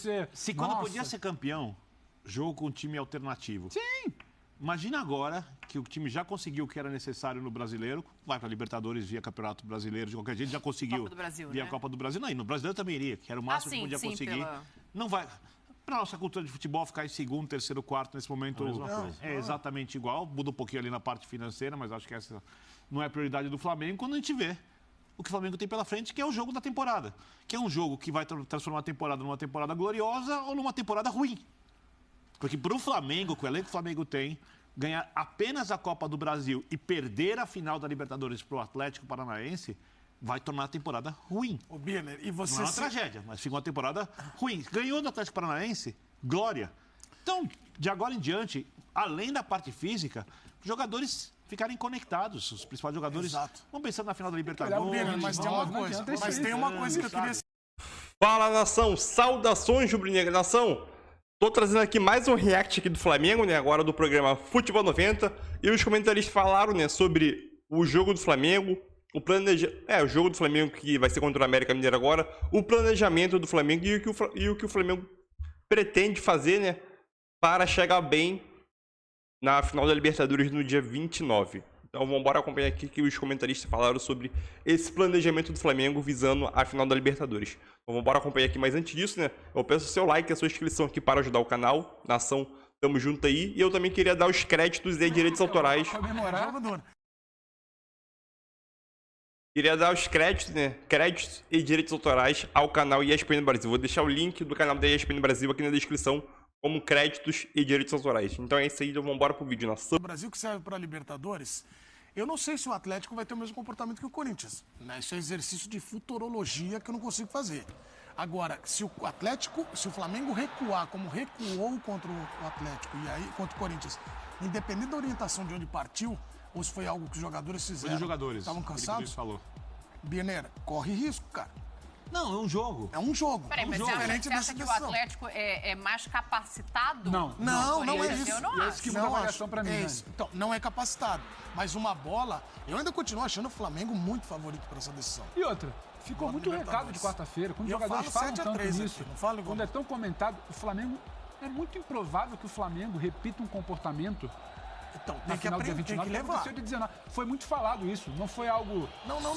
você... Se quando podia ser campeão, jogo com um time alternativo. Sim. Imagina agora que o time já conseguiu o que era necessário no Brasileiro, vai para a Libertadores via Campeonato Brasileiro, de qualquer jeito, já conseguiu Copa do Brasil, via né? Copa do Brasil. Não, e no Brasileiro também iria, que era o máximo que podia conseguir. Não vai... Para a nossa cultura de futebol, ficar em segundo, terceiro, quarto, nesse momento, é exatamente igual. Muda um pouquinho ali na parte financeira, mas acho que essa não é a prioridade do Flamengo. Quando a gente vê o que o Flamengo tem pela frente, que é o jogo da temporada. Que é um jogo que vai transformar a temporada numa temporada gloriosa ou numa temporada ruim. Porque para o Flamengo, com o elenco que o Flamengo tem, ganhar apenas a Copa do Brasil e perder a final da Libertadores para o Atlético Paranaense vai tornar a temporada ruim. Ô, Birner, e você... Não é uma tragédia, mas fica uma temporada ruim. Ganhou do Atlético Paranaense, glória. Então, de agora em diante, além da parte física, os jogadores ficarem conectados, os principais jogadores. Exato. Vamos pensando na final da Libertadores. Birner, mas tem uma coisa que eu queria... Fala, nação! Saudações, rubro-negra nação! Tô trazendo aqui mais um react aqui do Flamengo, né? Agora do programa Futebol 90. E os comentaristas falaram, né, sobre o jogo do Flamengo, o jogo do Flamengo que vai ser contra o América Mineiro agora, o planejamento do Flamengo e o que o Flamengo pretende fazer, né, para chegar bem na final da Libertadores no dia 29. Então vamos embora acompanhar aqui que os comentaristas falaram sobre esse planejamento do Flamengo visando a final da Libertadores. Então vamos embora acompanhar aqui, mas antes disso, né, eu peço o seu like e a sua inscrição aqui para ajudar o canal. Nação, tamo junto aí. E eu também queria dar os créditos e direitos autorais. Queria dar os créditos, né? Créditos e direitos autorais ao canal ESPN Brasil. Vou deixar o link do canal da ESPN Brasil aqui na descrição como créditos e direitos autorais. Então é isso aí, então vamos embora pro vídeo. Nação. O Brasil que serve para a Libertadores, eu não sei se o Atlético vai ter o mesmo comportamento que o Corinthians. Né? Isso é exercício de futurologia que eu não consigo fazer. Agora, se o Flamengo recuar como recuou contra o Atlético e aí contra o Corinthians, independente da orientação de onde partiu, ou se foi algo que os jogadores fizeram. Foi os jogadores. Estavam cansados? Falou. Birner, corre risco, cara. Não, é um jogo. É um jogo. Peraí, mas você acha que o Atlético é mais capacitado? Não é isso. Eu não acho. Que muda a avaliação pra mim, né? Então, não é capacitado. Mas uma bola, eu ainda continuo achando o Flamengo muito favorito para essa decisão. E outra, ficou muito recado de quarta-feira. Quando os jogadores falam tanto nisso, quando é tão comentado, o Flamengo... É muito improvável que o Flamengo repita um comportamento então, na final do dia 29, que aconteceu de 19. Foi muito falado isso, não foi algo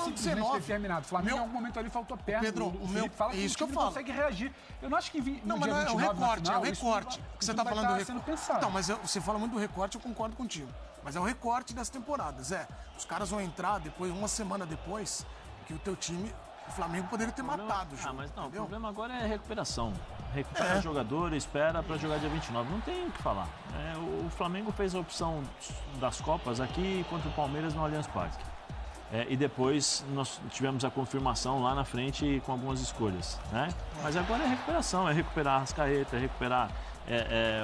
simplesmente determinado. O Flamengo, em algum momento ali, faltou perna. Pedro, o Felipe fala que o time não consegue reagir. Eu não acho que não, mas é o recorte, é o recorte. Porque você está falando do recorte. Então, mas você fala muito do recorte, eu concordo contigo. Mas é o recorte das temporadas. Os caras vão entrar depois, uma semana depois, que o teu time, o Flamengo poderia ter matado o jogo. Mas não, entendeu? O problema agora é recuperação. Recupera o jogador, espera para jogar dia 29. Não tem o que falar. O Flamengo fez a opção das Copas aqui contra o Palmeiras no Allianz Parque. E depois nós tivemos a confirmação lá na frente com algumas escolhas. Né? Mas agora é recuperação, é recuperar a Arrascaeta, é recuperar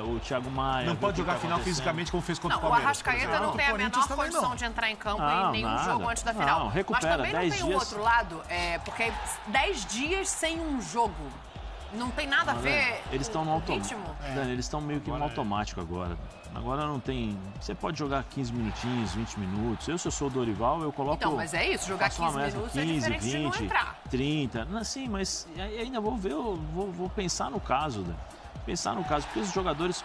o Thiago Maia. Não pode jogar final fisicamente como fez contra o Palmeiras. O Arrascaeta não tem a menor condição de entrar em campo em nenhum jogo antes da final. Não, recupera, mas também não tem o outro lado, porque 10 dias sem um jogo. Não tem nada a ver. Eles estão no automático. Eles estão meio que no automático agora. Agora não tem. Você pode jogar 15 minutinhos, 20 minutos. Se eu sou o Dorival, eu coloco. Então, mas é isso, jogar 15 minutos é diferente de não entrar. 30. Não, sim, mas ainda vou ver, vou pensar no caso, né? Pensar no caso, porque os jogadores,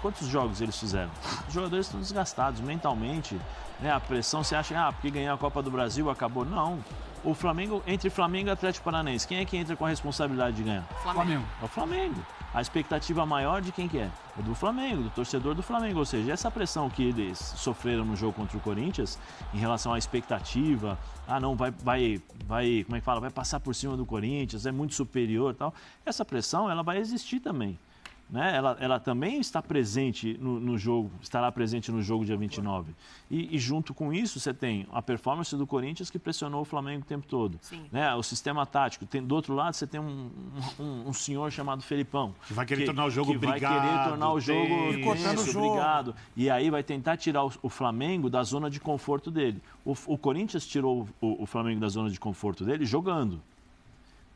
quantos jogos eles fizeram? Os jogadores estão desgastados mentalmente, né? A pressão, você acha, porque ganhar a Copa do Brasil acabou? Não. O Flamengo, entre Flamengo e Atlético Paranaense, quem é que entra com a responsabilidade de ganhar? Flamengo. É o Flamengo. A expectativa maior de quem que é? É do Flamengo, do torcedor do Flamengo. Ou seja, essa pressão que eles sofreram no jogo contra o Corinthians, em relação à expectativa, não, como é que fala? Vai passar por cima do Corinthians, é muito superior e tal. Essa pressão, ela vai existir também. Né? Ela também está presente no jogo, estará presente no jogo dia 29. E junto com isso, você tem a performance do Corinthians que pressionou o Flamengo o tempo todo. Né? O sistema tático. Do outro lado, você tem um senhor chamado Felipão. Que vai querer tornar o jogo brigado. Vai querer tornar o jogo obrigado. E aí vai tentar tirar o Flamengo da zona de conforto dele. O Corinthians tirou o Flamengo da zona de conforto dele jogando.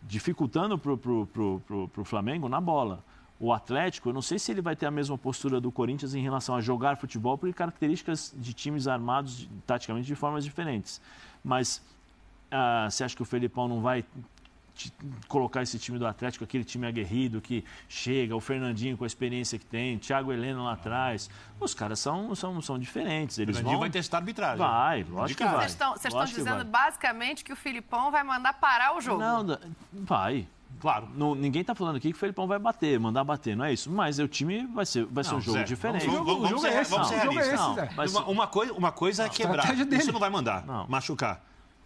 Dificultando para o Flamengo na bola. O Atlético, eu não sei se ele vai ter a mesma postura do Corinthians em relação a jogar futebol, por características de times armados taticamente de formas diferentes. Mas você acha que o Felipão não vai colocar esse time do Atlético, aquele time aguerrido que chega, o Fernandinho com a experiência que tem, Thiago Heleno lá atrás. Os caras são diferentes. Eles Fernandinho vai testar a arbitragem. Vai, lógico que vai. Vocês estão dizendo basicamente que o Filipão vai mandar parar o jogo. Não, vai. Claro, ninguém está falando aqui que o Felipão vai mandar bater, não é isso. Mas o time vai ser um jogo diferente. O jogo é esse. Uma coisa é quebrar. Isso não vai mandar, machucar.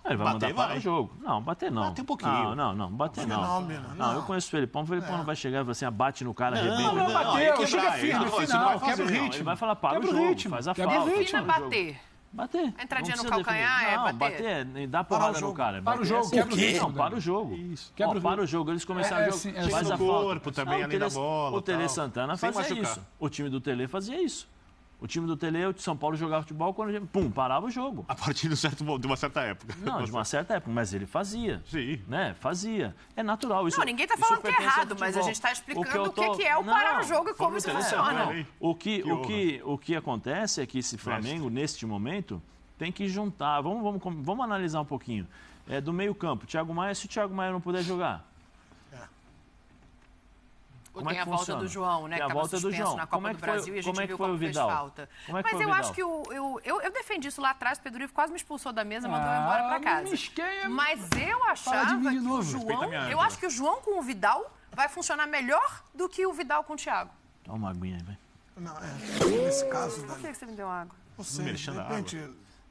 Ele vai mandar parar o jogo. Não, bater não. Bater um pouquinho. Não, bater não. Não, eu conheço o Felipão não vai chegar e falar assim, bate no cara, arrebenta. Não, bater, chega firme, final, quebra o ritmo. Ele vai falar, para o jogo, faz a falta. Defina bater. Bater. A entradinha no calcanhar bater. Dá porrada no cara. Para o jogo, quebra o ritmo. Não, para o jogo. Isso. Para o jogo, eles começaram o jogo. Faz a corpo também, além da bola. O Tele Santana fazia isso. O time do Tele fazia isso. O time do Tele, o de São Paulo jogava futebol quando parava o jogo. A partir de uma certa época. Não, de uma certa época, mas ele fazia. Sim. Né? Fazia. É natural isso. Não, ninguém está falando que é errado, mas a gente está explicando o que é o parar o jogo e como isso funciona. O que acontece é que esse Flamengo, neste momento, tem que juntar. Vamos analisar um pouquinho. Do meio campo, Thiago Maia, se o Thiago Maia não puder jogar. Tem a volta do João, né? Que estava suspenso na Copa do Brasil e a gente viu como fez falta. Mas eu acho que eu defendi isso lá atrás, o Pedro Ivo quase me expulsou da mesa e mandou eu embora para casa. Mas eu achava que o João... Eu acho que o João com o Vidal vai funcionar melhor do que o Vidal com o Thiago. Dá uma aguinha aí, vai. Não, nesse caso... Por que você me deu água? Não sei, de repente...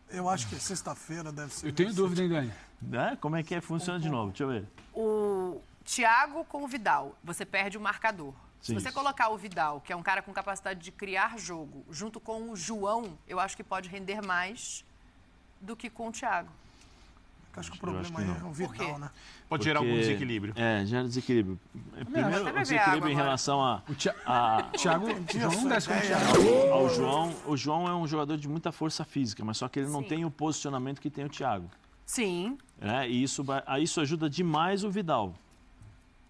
Eu acho que sexta-feira deve ser... Eu tenho dúvida, hein, Dani? Como é que funciona de novo? Deixa eu ver. O Thiago com o Vidal, você perde o marcador. Sim. Se você colocar o Vidal, que é um cara com capacidade de criar jogo, junto com o João, eu acho que pode render mais do que com o Thiago. Acho que o problema aí é o Vidal, né? Pode gerar algum desequilíbrio. Gera desequilíbrio. Primeiro, desequilíbrio em relação a... Thiago, João desce com o Thiago. O João é um jogador de muita força física, mas só que ele não tem o posicionamento que tem o Thiago. Sim. E isso ajuda demais o Vidal.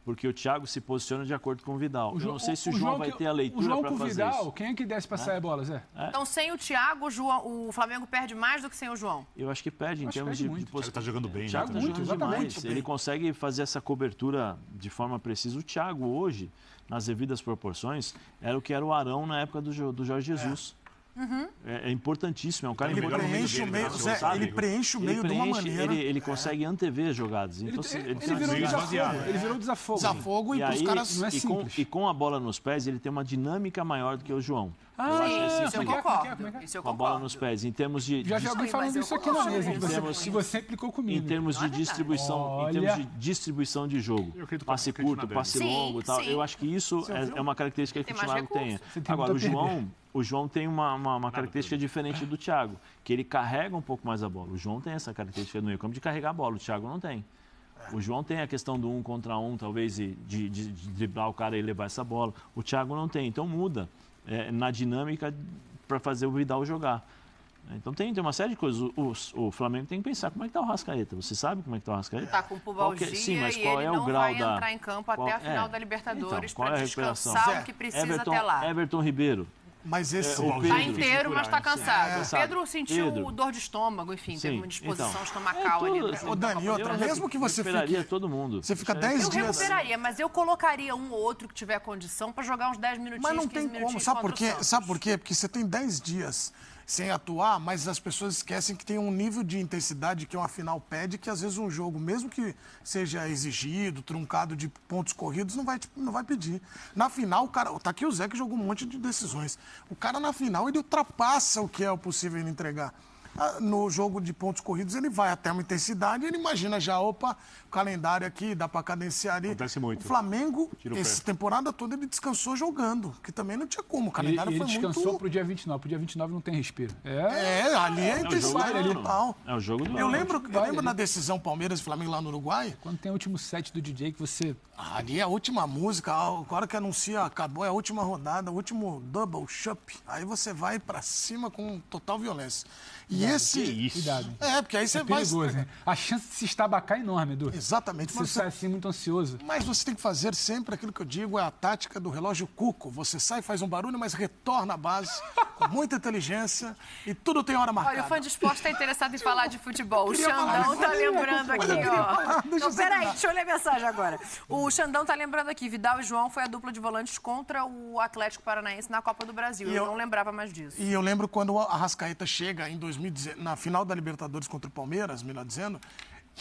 Porque o Thiago se posiciona de acordo com o Vidal. Eu não sei se o João vai ter a leitura para fazer Vidal, isso. Quem é que desce para sair a bola, Zé? Então, sem o Thiago, o Flamengo perde mais do que sem o João? Eu acho que perde em termos de posição. Ele está jogando bem. O Thiago está jogando demais. Ele consegue fazer essa cobertura de forma precisa. O Thiago hoje, nas devidas proporções, era o que era o Arão na época do Jorge Jesus. É importantíssimo, é um cara importante. Ele preenche o meio de uma maneira. Ele consegue antever jogadas. Então, ele virou desafogo. Desafogo e os caras não é simples. E com a bola nos pés, ele tem uma dinâmica maior do que o João. Isso eu concordo. Com a bola nos pés. Em termos de... Já vi alguém falando isso aqui na mesa, se você implicou comigo. Em termos de distribuição de jogo. Passe curto, passe longo e tal. Eu acho que isso é uma característica que o Thiago tem. Agora, o João tem uma característica diferente do Thiago, que ele carrega um pouco mais a bola. O João tem essa característica no meio campo de carregar a bola, o Thiago não tem. O João tem a questão do 1 contra 1, talvez, de driblar o cara e levar essa bola. O Thiago não tem, então muda na dinâmica para fazer o Vidal jogar. Então tem uma série de coisas. O Flamengo tem que pensar como é que está o Rascaeta. Você sabe como é que está o Rascaeta? Está com pubalgia mas e qual ele é o não grau vai entrar em campo até a final da Libertadores para descansar o que precisa até lá. Everton Ribeiro. Mas esse está inteiro, mas está cansado. Pedro sentiu dor de estômago, enfim, teve uma disposição estomacal ali. Dani, mesmo que você fique... todo mundo. Você fica 10 dias... Eu recuperaria, mas eu colocaria um ou outro que tiver condição para jogar uns 10 minutinhos, mas não tem como, sabe por quê? Porque você tem 10 dias sem atuar, mas as pessoas esquecem que tem um nível de intensidade que uma final pede, que às vezes um jogo, mesmo que seja exigido, truncado de pontos corridos, não vai pedir. Na final, o cara... Tá aqui o Zé que jogou um monte de decisões. O cara, na final, ele ultrapassa o que é possível ele entregar. No jogo de pontos corridos, ele vai até uma intensidade, ele imagina já, o calendário aqui, dá para cadenciar ali. Acontece muito. O Flamengo, essa temporada toda, ele descansou jogando, que também não tinha como. O calendário foi muito... Ele descansou pro dia 29, pro dia 29 não tem respiro. Ali é intensidade ali e tal. É o jogo do Eu lembro na decisão Palmeiras e Flamengo lá no Uruguai. Quando tem o último set do DJ que você... Ali é a última música, a hora que anuncia, acabou, é a última rodada, o último double chup. Aí você vai para cima com total violência. E Cuidado. Porque aí você vai... perigoso, né? A chance de se estabacar é enorme, Edu. Exatamente. Você sai assim muito ansioso. Mas você tem que fazer sempre aquilo que eu digo, é a tática do relógio cuco. Você sai, faz um barulho, mas retorna à base com muita inteligência e tudo tem hora marcada. Olha, o fã de esporte está interessado em falar de futebol. O Xandão tá lembrando aqui, ó. Então, peraí, deixa eu ler a mensagem agora. O Xandão tá lembrando aqui, Vidal e João foi a dupla de volantes contra o Atlético Paranaense na Copa do Brasil. Eu não lembrava mais disso. E eu lembro quando o Arrascaeta chega em 2010, na final da Libertadores contra o Palmeiras, melhor dizendo,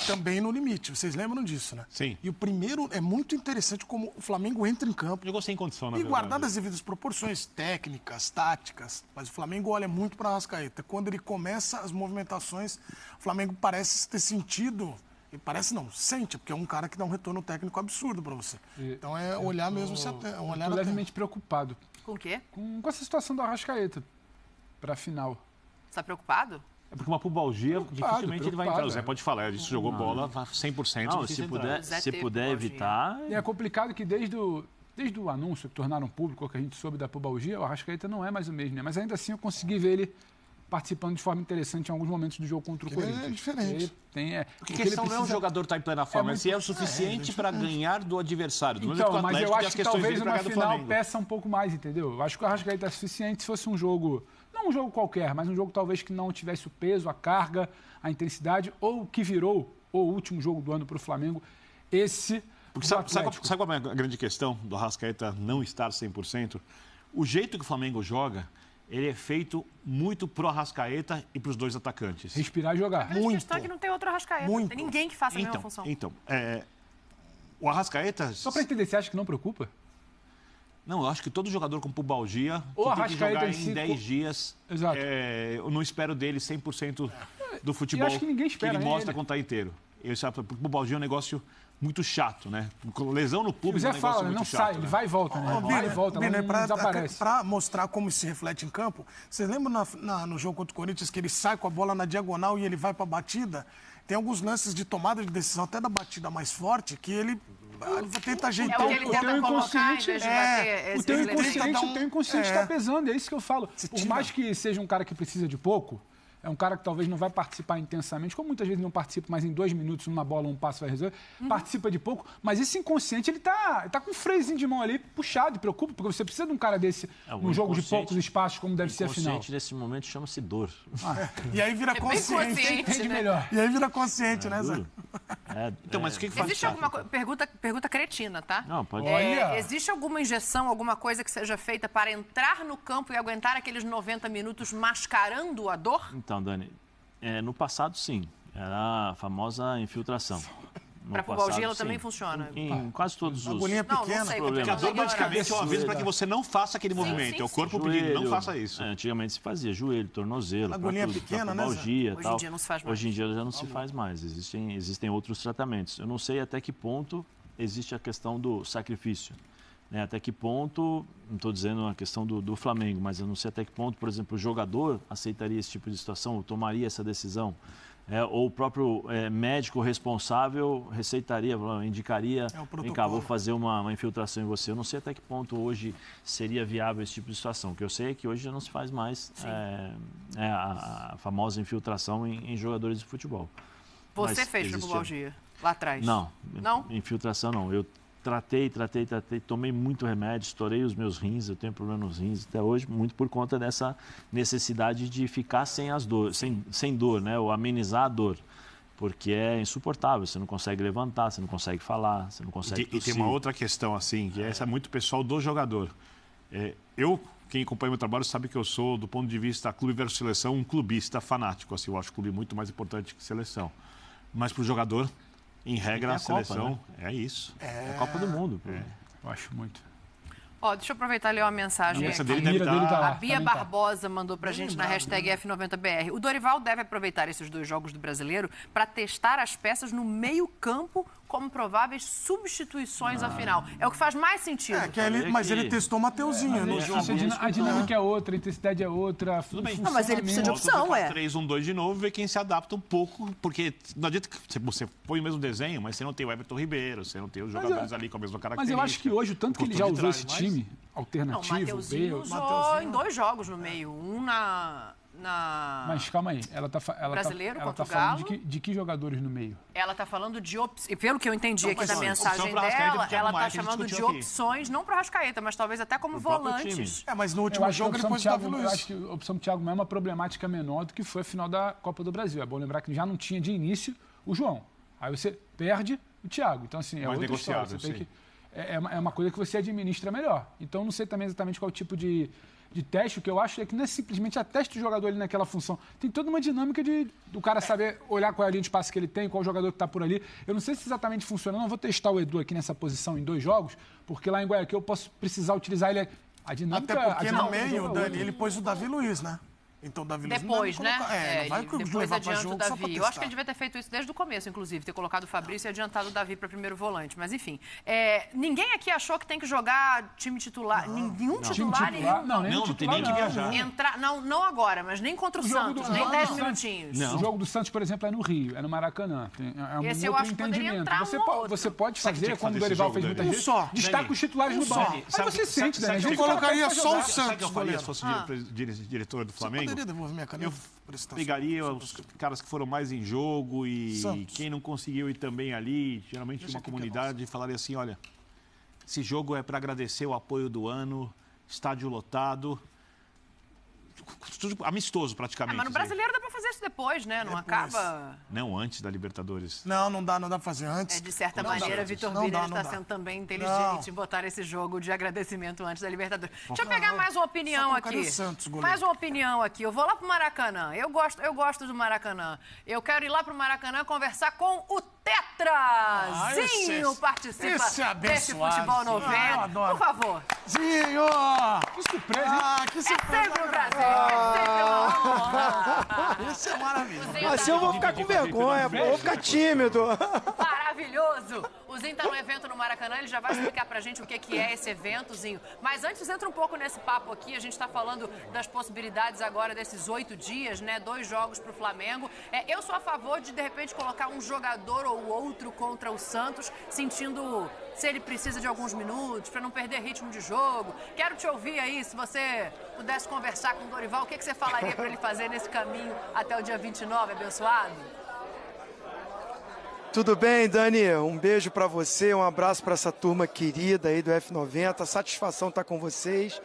também no limite. Vocês lembram disso, né? Sim. E o primeiro é muito interessante como o Flamengo entra em campo. Jogou sem condição, na verdade. E guardado as devidas proporções técnicas, táticas, mas o Flamengo olha muito para o Arrascaeta. Quando ele começa as movimentações, o Flamengo parece ter sentido... Parece não, sente, porque é um cara que dá um retorno técnico absurdo para você. Então é olhar mesmo... Eu tô levemente preocupado. Com o quê? Com essa situação do Arrascaeta para a final. Você está preocupado? É porque uma pubalgia, dificilmente ele vai entrar. O Zé pode falar, ele jogou bola 100%. Não, se puder evitar... E é complicado que desde o anúncio que tornaram público, que a gente soube da pubalgia, o Arrascaeta não é mais o mesmo, né? Mas ainda assim eu consegui ver ele participando de forma interessante em alguns momentos do jogo contra o Corinthians. É diferente. Porque a questão não é um jogador estar em plena forma, se é o suficiente para ganhar do adversário. Do então, mas eu acho que talvez uma final peça um pouco mais, entendeu? Eu acho que o Arrascaeta é suficiente se fosse um jogo, não um jogo qualquer, mas um jogo talvez que não tivesse o peso, a carga, a intensidade, ou o que virou o último jogo do ano para o Flamengo, esse... Porque sabe qual é a grande questão do Arrascaeta não estar 100%? O jeito que o Flamengo joga... Ele é feito muito pro Arrascaeta e pros dois atacantes. Respirar e jogar. A questão é que não tem outro Arrascaeta. Não tem ninguém que faça a mesma função. Então, o Arrascaeta... Só para entender, você acha que não preocupa? Não, eu acho que todo jogador com pubalgia que tem que jogar em 10 dias. Exato. Eu não espero dele 100% do futebol acho que ninguém espera, que ele mostra quando está inteiro. Porque pubalgia é um negócio muito chato, né? Lesão no público é um negócio muito chato. Sai, ele vai e volta, né? Vai e volta, não desaparece. Para mostrar como isso se reflete em campo, vocês lembram no jogo contra o Corinthians que ele sai com a bola na diagonal e ele vai para a batida? Tem alguns lances de tomada de decisão, até da batida mais forte, que ele tenta ajeitar o que ele tenta colocar, em vez de bater o teu inconsciente está pesando, é isso que eu falo. Por mais que seja um cara que precisa de pouco, é um cara que talvez não vai participar intensamente, como muitas vezes não participa, mas em 2 minutos, numa bola, um passo vai resolver. Participa de pouco, mas esse inconsciente, ele tá com um freiozinho de mão ali, puxado, e preocupa, porque você precisa de um cara desse num jogo de poucos espaços, como deve ser a final. O inconsciente nesse momento chama-se dor. E aí vira consciente. Entende melhor. E aí vira consciente, né, Zé? Então, mas o que faz? Existe alguma coisa... Pergunta cretina, tá? Não, pode... Existe alguma injeção, alguma coisa que seja feita para entrar no campo e aguentar aqueles 90 minutos mascarando a dor? Então, Dani, no passado, sim. Era a famosa infiltração. Para a pubalgia, ela também funciona? Em quase todos os... Agulhinha pequena. Porque a dor, basicamente, é uma vez para que você não faça aquele movimento. É o corpo pedindo, não faça isso. Antigamente se fazia joelho, tornozelo, agulhinha pequena, né? Pubalgia, Hoje em dia não se faz mais. Hoje em dia já não se faz mais. Existem outros tratamentos. Eu não sei até que ponto existe a questão do sacrifício. Até que ponto, não estou dizendo a questão do Flamengo, mas eu não sei até que ponto, por exemplo, o jogador aceitaria esse tipo de situação, ou tomaria essa decisão, ou o próprio médico responsável receitaria, indicaria, vem cá, vou fazer uma infiltração em você. Eu não sei até que ponto hoje seria viável esse tipo de situação. O que eu sei é que hoje já não se faz mais a famosa infiltração em jogadores de futebol. Você fez pubalgia lá atrás? Não? Infiltração não. Eu tratei, tomei muito remédio, estourei os meus rins, eu tenho problema nos rins até hoje, muito por conta dessa necessidade de ficar sem dor, né? Ou amenizar a dor. Porque é insuportável, você não consegue levantar, você não consegue falar, você não consegue tossir. E tem uma outra questão, assim, que essa é muito pessoal do jogador. Quem acompanha meu trabalho sabe que eu sou, do ponto de vista clube versus seleção, um clubista fanático. Assim, eu acho o clube muito mais importante que seleção. Mas para o jogador... Em regra, a seleção Copa, né? É isso. É a Copa do Mundo. Eu acho muito. Deixa eu aproveitar e ler uma mensagem aqui. A Bia Barbosa mandou pra gente na hashtag F90BR. O Dorival deve aproveitar esses 2 jogos do Brasileiro para testar as peças no meio-campo como prováveis substituições à final. É o que faz mais sentido. Mas ele testou o Mateuzinho. A dinâmica é outra, a intensidade é outra. Tudo bem. Não, mas ele precisa de opção, 3-1-2 de novo, ver quem se adapta um pouco, porque não adianta que você põe o mesmo desenho, mas você não tem o Everton Ribeiro, você não tem os jogadores ali com a mesma característica. Mas eu acho que hoje, o tanto que ele já usou esse time alternativo... O Mateuzinho usou em 2 jogos no meio. Um Mas calma aí, ela tá falando de que jogadores no meio? Ela tá falando de opções, pelo que eu entendi aqui da mensagem dela, ela tá chamando de opções, não para o Arrascaeta, mas talvez até como volantes. Mas no último jogo ele pôs o Davi Luiz. Eu acho que a opção do Thiago Maia é uma problemática menor do que foi a final da Copa do Brasil. É bom lembrar que já não tinha de início o João. Aí você perde o Thiago. Então, assim, é outra história. Você tem que, é uma coisa que você administra melhor. Então, não sei também exatamente qual tipo de teste. O que eu acho é que não é simplesmente a teste do jogador ali naquela função. Tem toda uma dinâmica do cara saber olhar qual é a linha de passe que ele tem, qual jogador que está por ali. Eu não sei se exatamente funciona. Eu não vou testar o Edu aqui nessa posição em 2 jogos, porque lá em Guayaquil eu posso precisar utilizar ele. A dinâmica... Até porque no meio, Dani, ele pôs o Davi Luiz, né? Então, o Davi Luiz depois, não vai depois adianta o Davi. Eu acho que ele devia ter feito isso desde o começo, inclusive, ter colocado o Fabrício e adiantado o Davi para primeiro volante. Mas, enfim, ninguém aqui achou que tem que jogar time titular. Nenhum titular. Não tem nem que viajar. Não agora, mas nem contra o Santos, nem 10 minutinhos. O jogo do Santos, por exemplo, é no Rio, é no Maracanã. É um esse eu acho que poderia entrar você pode fazer, como o Dorival fez muitas vezes, destaca os titulares no banco. Aí você sente, né? Eu colocaria só o Santos. Sabe o que eu faria se fosse diretor do Flamengo? Eu pegaria os caras que foram mais em jogo e quem não conseguiu ir também ali, geralmente uma comunidade, e falaria assim, olha, esse jogo é para agradecer o apoio do ano, estádio lotado, amistoso praticamente. Mas no Brasileiro dá para fazer isso depois, né? Não acaba... Não, antes da Libertadores. Não dá para fazer antes. De certa maneira, Vitor Bira está sendo também inteligente em botar esse jogo de agradecimento antes da Libertadores. Deixa eu pegar mais uma opinião aqui. Mais uma opinião aqui. Eu vou lá pro Maracanã. Eu gosto do Maracanã. Eu quero ir lá pro Maracanã conversar com o Tetrazinho. Participa desse Futebol 90. Por favor. Zinho! Que surpresa, hein? Que surpresa. É sempre um prazer. Isso é maravilhoso. Assim eu vou ficar com vergonha, vou ficar tímido. Maravilhoso. O Zinho tá no evento no Maracanã, ele já vai explicar pra gente o que é esse eventozinho. Mas antes, entra um pouco nesse papo aqui, a gente tá falando das possibilidades agora desses 8 dias, né? 2 jogos pro Flamengo. Eu sou a favor de repente, colocar um jogador ou outro contra o Santos, sentindo se ele precisa de alguns minutos, pra não perder ritmo de jogo. Quero te ouvir aí, se você pudesse conversar com o Dorival, o que você falaria pra ele fazer nesse caminho até o dia 29, abençoado? Tudo bem, Dani? Um beijo para você, um abraço para essa turma querida aí do F90. Satisfação estar com vocês.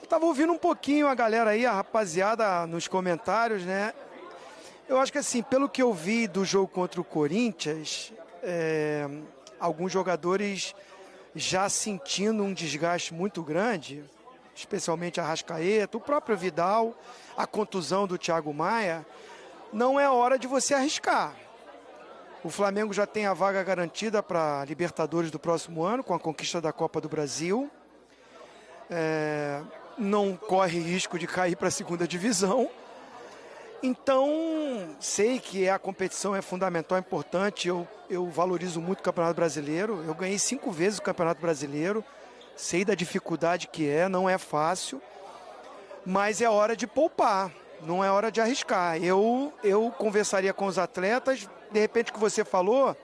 Estava ouvindo um pouquinho a galera aí, a rapaziada nos comentários, né? Eu acho que assim, pelo que eu vi do jogo contra o Corinthians, alguns jogadores já sentindo um desgaste muito grande, especialmente a Arrascaeta, o próprio Vidal, a contusão do Thiago Maia, não é hora de você arriscar. O Flamengo já tem a vaga garantida para a Libertadores do próximo ano, com a conquista da Copa do Brasil. Não corre risco de cair para a segunda divisão. Então, sei que a competição é fundamental, é importante. Eu valorizo muito o Campeonato Brasileiro. Eu ganhei 5 vezes o Campeonato Brasileiro. Sei da dificuldade que não é fácil. Mas é hora de poupar, não é hora de arriscar. Eu conversaria com os atletas. De repente, o que você falou,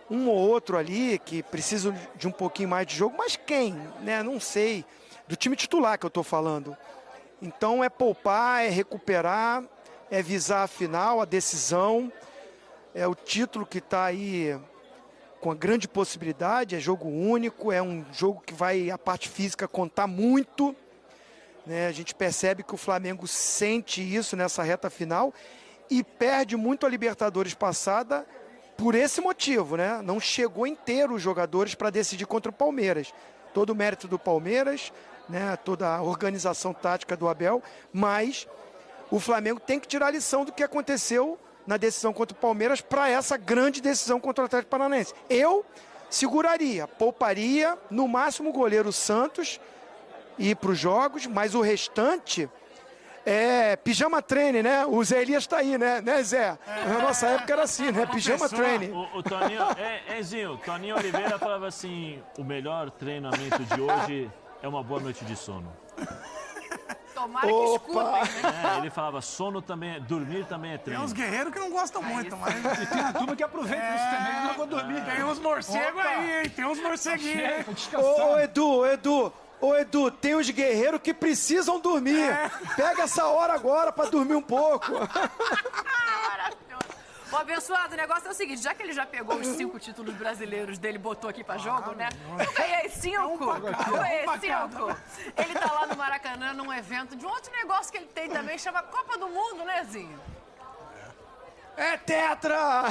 um ou outro ali que precisa de um pouquinho mais de jogo, mas quem? Né? Não sei. Do time titular que eu estou falando. Então, é poupar, é recuperar, é visar a final, a decisão. É o título que está aí com a grande possibilidade, é jogo único, é um jogo que vai, a parte física, contar muito. Né? A gente percebe que o Flamengo sente isso nessa reta final. E perde muito a Libertadores passada por esse motivo, né? Não chegou inteiro os jogadores para decidir contra o Palmeiras. Todo o mérito do Palmeiras, né? Toda a organização tática do Abel, mas o Flamengo tem que tirar a lição do que aconteceu na decisão contra o Palmeiras para essa grande decisão contra o Atlético Paranaense. Eu seguraria, pouparia, no máximo o goleiro Santos ir para os jogos, mas o restante... pijama treine, né? O Zé Elias tá aí, né, Zé? Na nossa época era assim, né? Pijama treine. O Toninho, Zinho, Toninho Oliveira falava assim, o melhor treinamento de hoje é uma boa noite de sono. Tomara que escutem, né? Ele falava, dormir também é treino. Tem uns guerreiros que não gostam muito, mas... E tem a turma que aproveita isso também, não vou dormir. Tem uns morcegos aí, hein? Tem uns morceguinhos. Ô, Edu, Ô, Edu, tem os guerreiros que precisam dormir. Pega essa hora agora pra dormir um pouco. Maravilhoso. Ô, abençoado, o negócio é o seguinte, já que ele já pegou os 5 títulos brasileiros dele e botou aqui pra jogo, né? Foi 5. Foi 5. Ele tá lá no Maracanã, num evento de um outro negócio que ele tem também, chama Copa do Mundo, né, Zinho? É tetra!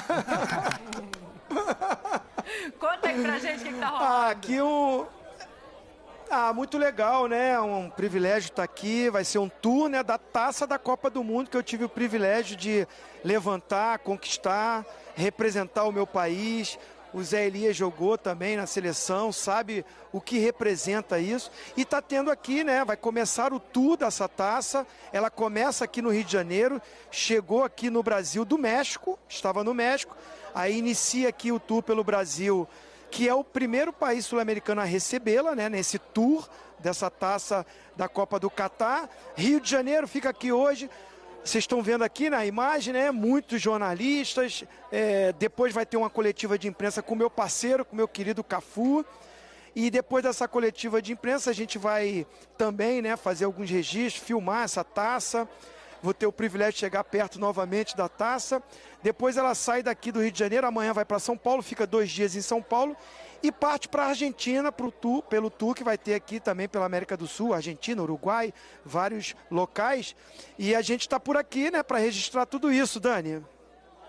Conta aí pra gente o que tá rolando. Aqui muito legal, né? Um privilégio estar aqui. Vai ser um tour, né, da taça da Copa do Mundo que eu tive o privilégio de levantar, conquistar, representar o meu país. O Zé Elias jogou também na seleção, sabe o que representa isso. E está tendo aqui, né? Vai começar o tour dessa taça. Ela começa aqui no Rio de Janeiro, chegou aqui no Brasil do México, estava no México. Aí inicia aqui o tour pelo Brasil, que é o primeiro país sul-americano a recebê-la, né, nesse tour dessa taça da Copa do Catar. Rio de Janeiro fica aqui hoje. Vocês estão vendo aqui na imagem, né? Muitos jornalistas. Depois vai ter uma coletiva de imprensa com o meu parceiro, com o meu querido Cafu. E depois dessa coletiva de imprensa, a gente vai também, né, fazer alguns registros, filmar essa taça. Vou ter o privilégio de chegar perto novamente da taça. Depois ela sai daqui do Rio de Janeiro, amanhã vai para São Paulo, fica 2 dias em São Paulo e parte para a Argentina pelo tour que vai ter aqui também pela América do Sul, Argentina, Uruguai, vários locais. E a gente está por aqui, né, para registrar tudo isso, Dani.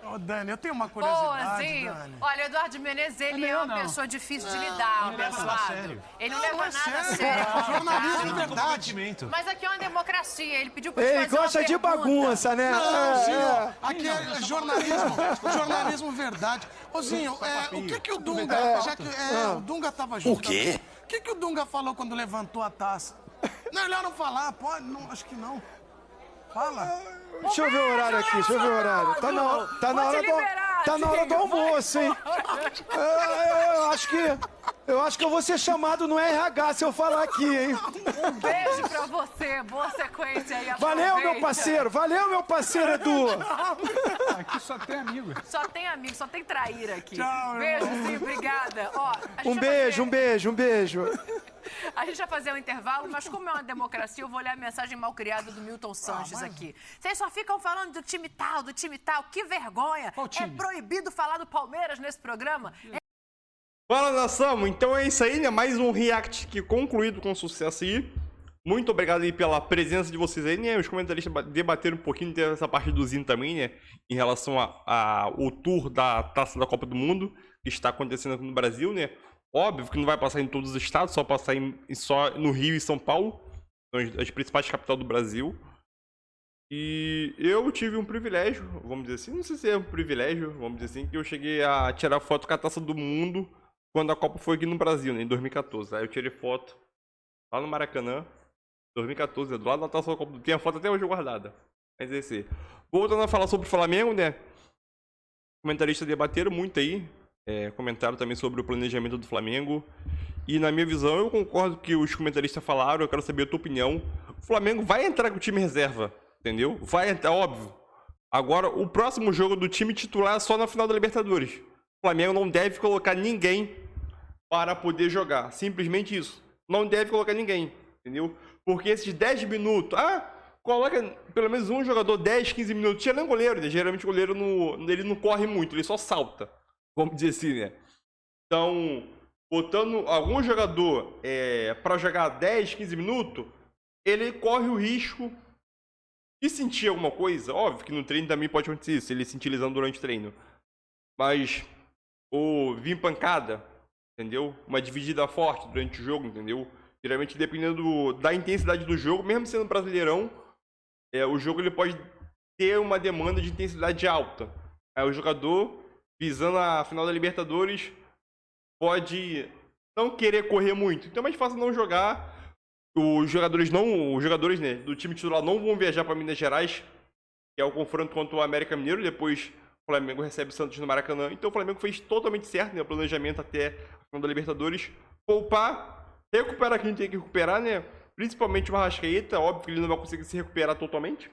Ô, Dani, eu tenho uma curiosidade, Boazinho. Dani. Olha, o Eduardo Menezes, ele é uma pessoa difícil de lidar, abençoado. Ele não leva nada a sério. Jornalismo é verdade. Mas aqui é uma democracia, ele pediu pra te Ele fazer gosta uma de pergunta. bagunça, né? Não, Zinho, aqui é jornalismo verdade. Ô, Zinho, o que o Dunga, já que o Dunga tava junto... O quê? O que o Dunga falou quando levantou a taça? Não, melhor não falar, pode? Não, acho que não. Fala. Deixa eu ver o horário aqui, deixa eu ver o horário. Tá na hora do almoço, hein? Eu acho que eu vou ser chamado no RH se eu falar aqui, hein? Um beijo pra você, boa sequência aí. Valeu, meu parceiro Edu. Aqui só tem amigo. Só tem amigo, só tem traíra aqui. Tchau, beijo, sim, obrigada. Ó, Um beijo. A gente vai fazer um intervalo, mas como é uma democracia, eu vou ler a mensagem malcriada do Milton Sanches aqui. Vocês só ficam falando do time tal, que vergonha. Qual time? É proibido falar do Palmeiras nesse programa. Fala, nação! Então é isso aí, né? Mais um react que concluído com sucesso aí. Muito obrigado aí pela presença de vocês aí, né? Os comentaristas debateram um pouquinho dessa parte do Zinho também, né? Em relação ao tour da Taça da Copa do Mundo, que está acontecendo aqui no Brasil, né? Óbvio que não vai passar em todos os estados, só passar só no Rio e São Paulo, as principais capitais do Brasil. E eu tive um privilégio, vamos dizer assim, não sei se é um privilégio, vamos dizer assim, que eu cheguei a tirar foto com a Taça do Mundo quando a Copa foi aqui no Brasil, né, em 2014. Aí eu tirei foto lá no Maracanã, 2014, do lado da Taça da Copa. Tem a foto até hoje guardada. Mas esse. Voltando a falar sobre o Flamengo, né? Comentaristas debateram muito aí. Comentaram também sobre o planejamento do Flamengo. E na minha visão, eu concordo com o que os comentaristas falaram. Eu quero saber a tua opinião. O Flamengo vai entrar com o time reserva, entendeu? Vai entrar, óbvio. Agora, o próximo jogo do time titular é só na final da Libertadores. O Flamengo não deve colocar ninguém para poder jogar. Simplesmente isso. Não deve colocar ninguém, entendeu? Porque esses 10 minutos... coloca pelo menos um jogador 10, 15 minutos. Tinha nem goleiro, né? Geralmente o goleiro ele não corre muito, ele só salta. Vamos dizer assim, né? Então, botando algum jogador para jogar 10, 15 minutos, ele corre o risco de sentir alguma coisa. Óbvio que no treino também pode acontecer isso, ele sentir lesão durante o treino. Mas, ou vir pancada, entendeu? Uma dividida forte durante o jogo, entendeu? Geralmente, dependendo da intensidade do jogo, mesmo sendo brasileirão, o jogo ele pode ter uma demanda de intensidade alta. Aí o jogador, visando a final da Libertadores, pode não querer correr muito. Então é mais fácil não jogar. Os jogadores, né, do time titular não vão viajar para Minas Gerais, que é o confronto contra o América Mineiro. Depois o Flamengo recebe o Santos no Maracanã. Então o Flamengo fez totalmente certo, né, o planejamento até a final da Libertadores. Poupar, recuperar quem tem que recuperar, né? Principalmente o Arrascaeta. Óbvio que ele não vai conseguir se recuperar totalmente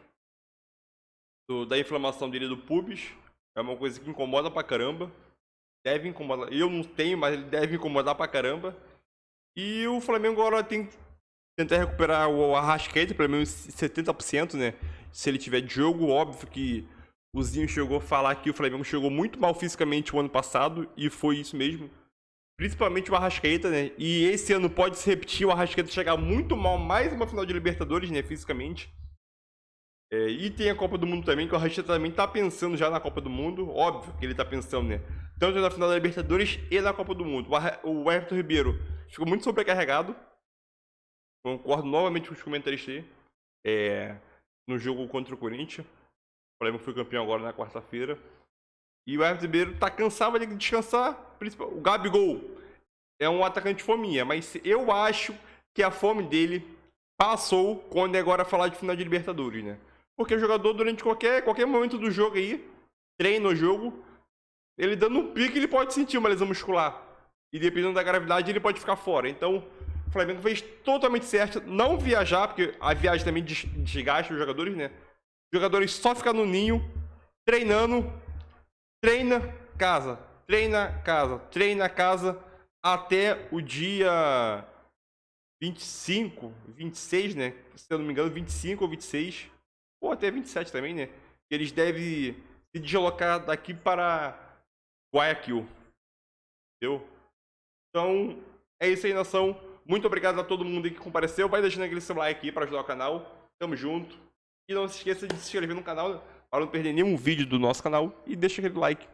da inflamação dele do pubis. É uma coisa que incomoda pra caramba. Deve incomodar. Eu não tenho, mas ele deve incomodar pra caramba. E o Flamengo agora tem tentar recuperar o Arrascaeta, pelo menos 70%, né? Se ele tiver de jogo, óbvio que o Zinho chegou a falar que o Flamengo chegou muito mal fisicamente o ano passado, e foi isso mesmo. Principalmente o Arrascaeta, né? E esse ano pode se repetir, o Arrascaeta chegar muito mal, mais uma final de Libertadores, né? Fisicamente. E tem a Copa do Mundo também, que o Arrascaeta também tá pensando já na Copa do Mundo. Óbvio que ele tá pensando, né? Tanto na final da Libertadores e na Copa do Mundo. O Everton Ribeiro ficou muito sobrecarregado. Concordo novamente com os comentaristas aí. No jogo contra o Corinthians. O Flamengo foi campeão agora na quarta-feira. E o Everton Ribeiro tá cansado de descansar. O Gabigol é um atacante fominha, mas eu acho que a fome dele passou quando é agora falar de final de Libertadores, né? Porque o jogador, durante qualquer momento do jogo aí, treina o jogo, ele dando um pique, ele pode sentir uma lesão muscular. E dependendo da gravidade, ele pode ficar fora. Então, o Flamengo fez totalmente certo não viajar, porque a viagem também desgasta os jogadores, né? Os jogadores só ficam no ninho, treinando, treina, casa, treina, casa, treina, casa, até o dia 25, 26, né? Se eu não me engano, 25 ou 26, ou até 27 também, né? Eles devem se deslocar daqui para Guayaquil. Entendeu? Então, é isso aí, nação. Muito obrigado a todo mundo que compareceu. Vai deixando aquele seu like aí para ajudar o canal. Tamo junto. E não se esqueça de se inscrever no canal para não perder nenhum vídeo do nosso canal. E deixa aquele like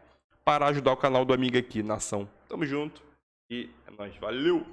para ajudar o canal do amigo aqui, nação. Tamo junto. E é nóis. Valeu!